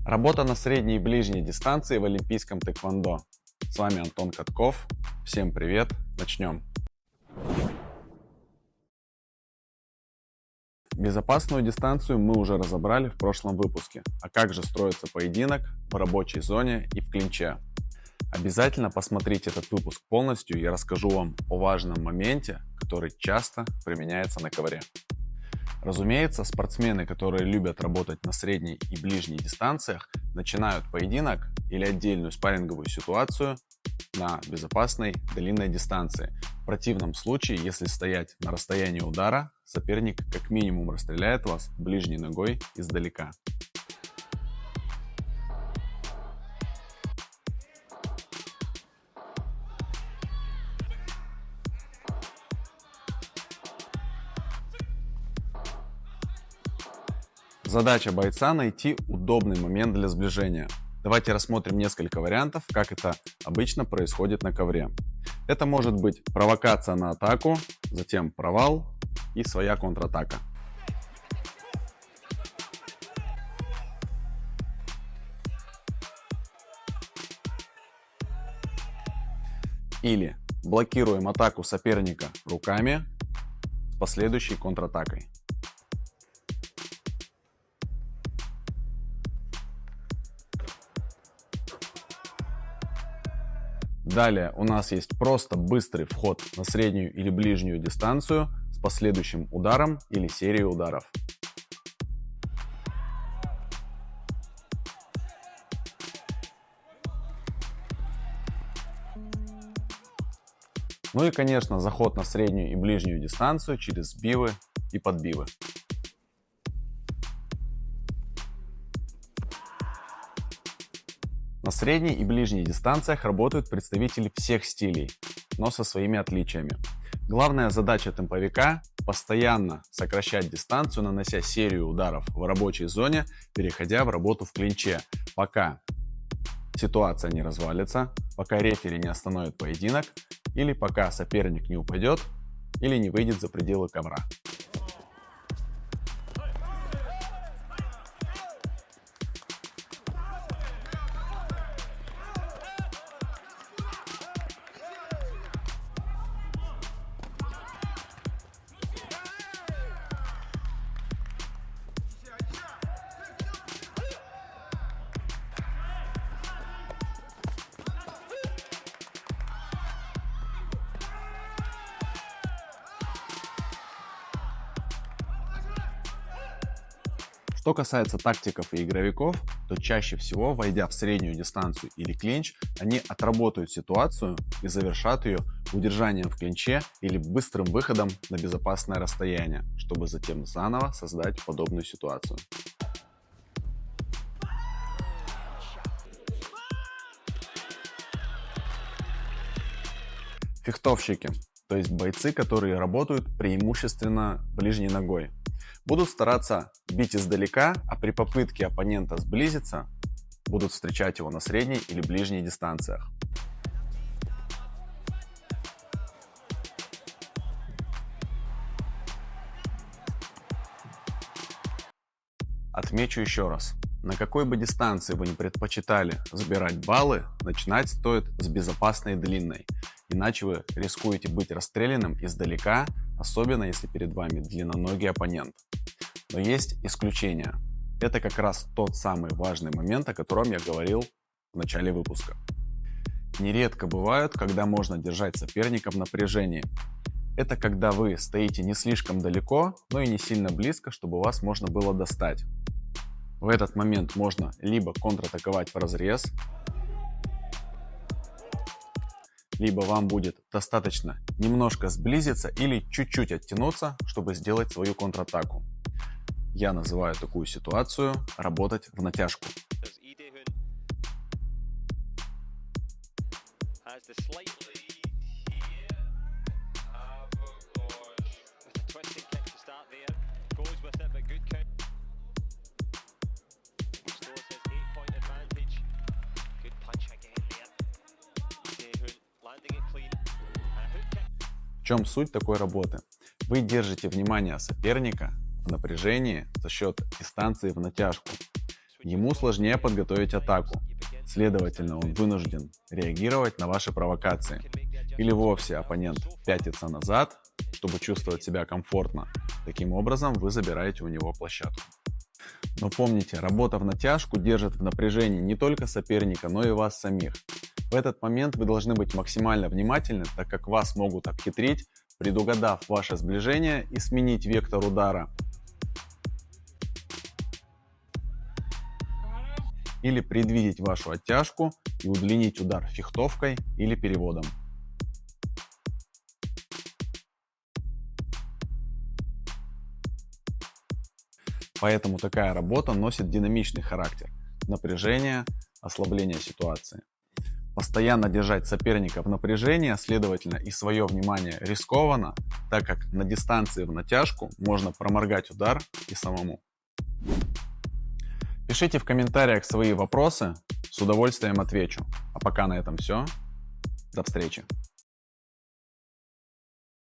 Работа на средней и ближней дистанции в олимпийском тэквондо. С вами Антон Катков. Всем привет. Начнем. Безопасную дистанцию мы уже разобрали в прошлом выпуске. А как же строится поединок в рабочей зоне и в клинче? Обязательно посмотрите этот выпуск полностью, я расскажу вам о важном моменте, который часто применяется на ковре. Разумеется, спортсмены, которые любят работать на средней и ближней дистанциях, начинают поединок или отдельную спарринговую ситуацию на безопасной длинной дистанции. В противном случае, если стоять на расстоянии удара, соперник как минимум расстреляет вас ближней ногой издалека. Задача бойца найти удобный момент для сближения. Давайте рассмотрим несколько вариантов, как это обычно происходит на ковре. Это может быть провокация на атаку, затем провал и своя контратака. Или блокируем атаку соперника руками с последующей контратакой. Далее у нас есть просто быстрый вход на среднюю или ближнюю дистанцию с последующим ударом или серией ударов. Ну и, конечно, заход на среднюю и ближнюю дистанцию через сбивы и подбивы. На средней и ближней дистанциях работают представители всех стилей, но со своими отличиями. Главная задача темповика – постоянно сокращать дистанцию, нанося серию ударов в рабочей зоне, переходя в работу в клинче, пока ситуация не развалится, пока рефери не остановит поединок, или пока соперник не упадет или не выйдет за пределы ковра. Что касается тактиков и игровиков, то чаще всего, войдя в среднюю дистанцию или клинч, они отработают ситуацию и завершат ее удержанием в клинче или быстрым выходом на безопасное расстояние, чтобы затем заново создать подобную ситуацию. Фехтовщики, то есть бойцы, которые работают преимущественно ближней ногой, будут стараться бить издалека, а при попытке оппонента сблизиться, будут встречать его на средней или ближней дистанциях. Отмечу еще раз, на какой бы дистанции вы ни предпочитали забирать баллы, начинать стоит с безопасной длинной, иначе вы рискуете быть расстрелянным издалека, особенно если перед вами длинноногий оппонент. Но есть исключения. Это как раз тот самый важный момент, о котором я говорил в начале выпуска. Нередко бывают, когда можно держать соперника в напряжении. Это когда вы стоите не слишком далеко, но и не сильно близко, чтобы вас можно было достать. В этот момент можно либо контратаковать вразрез, либо вам будет достаточно немножко сблизиться или чуть-чуть оттянуться, чтобы сделать свою контратаку. Я называю такую ситуацию работать в натяжку. В чем суть такой работы? Вы держите внимание соперника в напряжении за счет дистанции в натяжку. ему сложнее подготовить атаку. Следовательно, он вынужден реагировать на ваши провокации. Или вовсе оппонент пятится назад, чтобы чувствовать себя комфортно. Таким образом, вы забираете у него площадку. Но помните, работа в натяжку держит в напряжении не только соперника, но и вас самих. В этот момент вы должны быть максимально внимательны, так как вас могут обхитрить, предугадав ваше сближение и сменить вектор удара. Или предвидеть вашу оттяжку и удлинить удар фехтовкой или переводом. Поэтому такая работа носит динамичный характер. Напряжение, ослабление ситуации. Постоянно держать соперника в напряжении, следовательно, и свое внимание рискованно, так как на дистанции в натяжку можно проморгать удар и самому. Пишите в комментариях свои вопросы, с удовольствием отвечу. А пока на этом все. До встречи.